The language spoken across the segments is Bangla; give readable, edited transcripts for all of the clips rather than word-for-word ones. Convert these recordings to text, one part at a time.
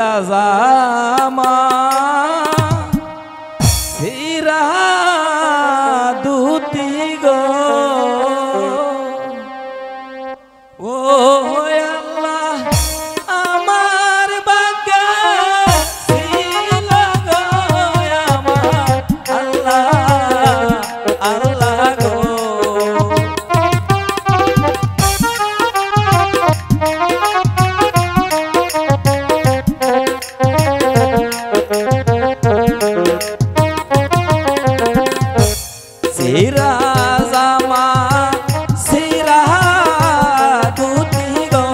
জামা সিরা দুতি গো ও আল্লাহ আমার বাগে ছিল গো আমার আল্লাহ আল্লাহ গো সিরা জামা সিরা দুতি গো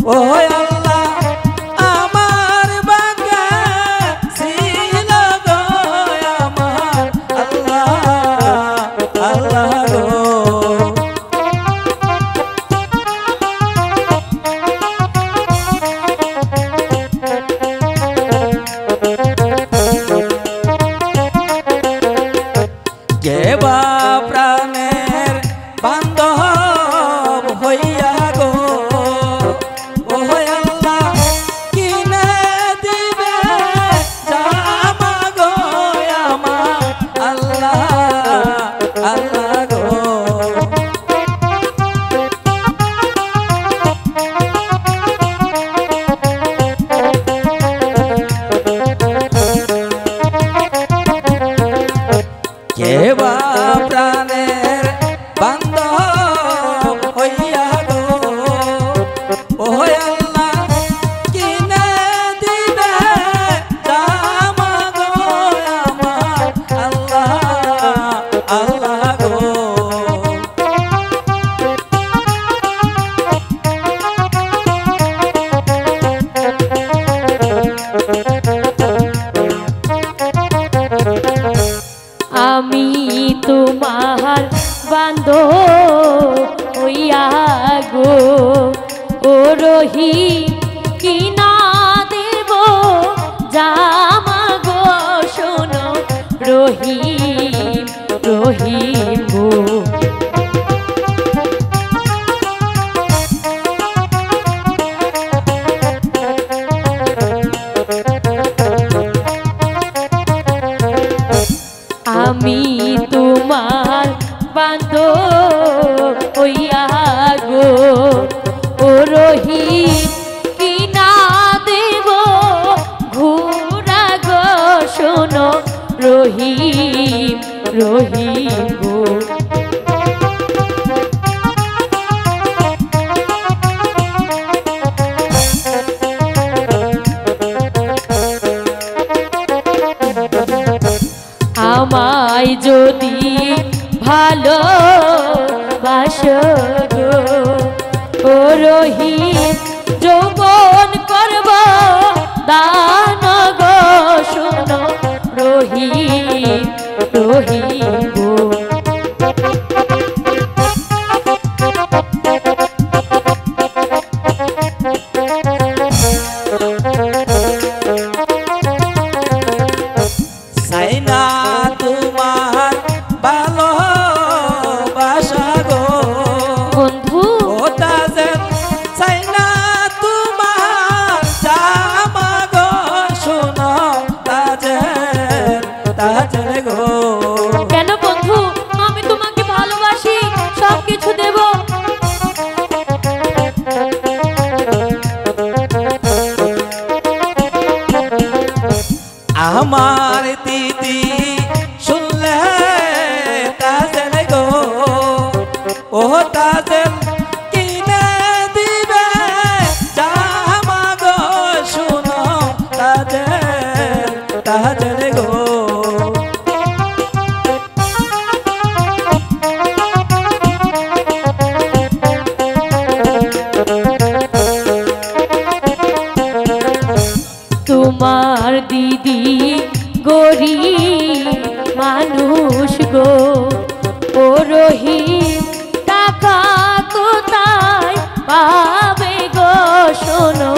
ও আল্লাহ আমার বাগে ছিল গো আমার আল্লাহ আল্লাহ গো কেবা প্রাণের বান্ধব হইয়া গো ও আল্লাহ কিনে দিবে জামা গো আমার আল্লাহ আল্লাহ গো কেবা প্রাণের বান্ধব হইয়া গো ও আল্লাহ কিনে দিবে জামা গো আমার আল্লাহ আল্লাহ গো আমি তোমার বান্ধব হইয়া গো ও রহিম কিনা দেব জামা গো শোনো রহিম রহিম গো আমি তোমার বান্ধব হইয়া গো ও রহিম কিনা দেব ঘোড়া গো শোনো রহিম রহিম গো আমায় যদি ভালো বাসো গো ও রহিম যৌবন করব দান গো শোনো রহিম রহিম গো সাইনা তোমার ভালোবাসা গো বন্ধু ও তাজেল সাইনা তোমার জামা গো শোনো তাজেল তাজেল গো কেন বন্ধু আমি তোমাকে ভালোবাসি সব কিছু দেব আমার দিদি শুনলে তাজেল গো ও তাজেল কিনে দিবে জামা গো শুনো তাজেল তাজেল গো তোমার দিদি গরিব মানুষ গো ও রহিম টাকা কোথায় পাবে গো শোনো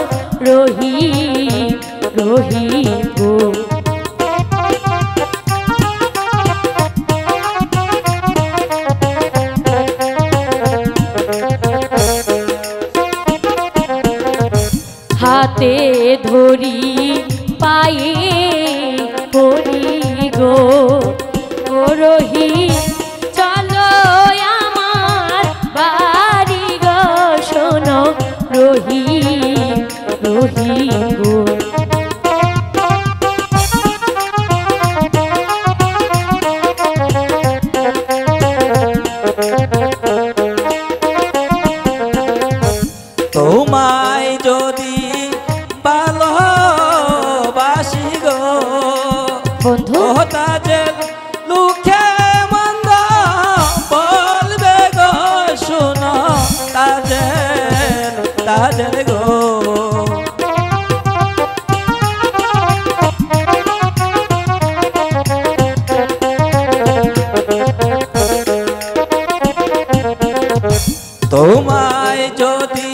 রহিম রহিম গো হাতে ধরি পায়ে পড়ি গো ও রহিম চলো আমার বাড়ি গো শোনো রহিম রহিম গো তোমায় যদি ভালোবাসি গো বন্ধু ও তাজেল লুকে মন্দ বলবে গো শোনো তাজেল তাজেল গো তোমায় যদি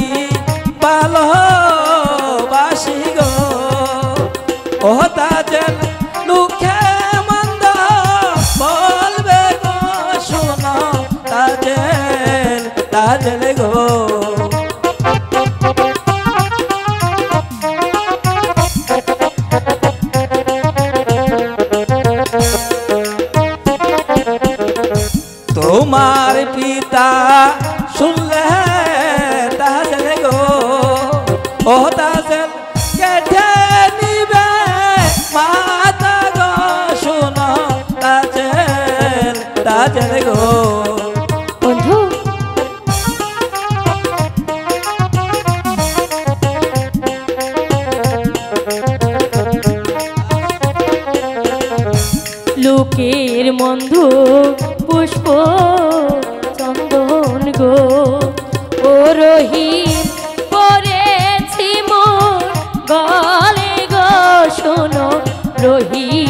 ভালোবাসি গো ও তাজেল লুকে মন্দ বলবে গো শোনো তাজেল তাজেল গো তোমার পিতা শুনলে তাজেল গো ও তাজেল কেটে নিবে মাতা গো শোনো তাজেল তাজেল গো বন্ধু লোকের বন্ধু পুষ্প চন্দন গো ও রহিম পড়েছি মোর গলে গো শোনো রহিম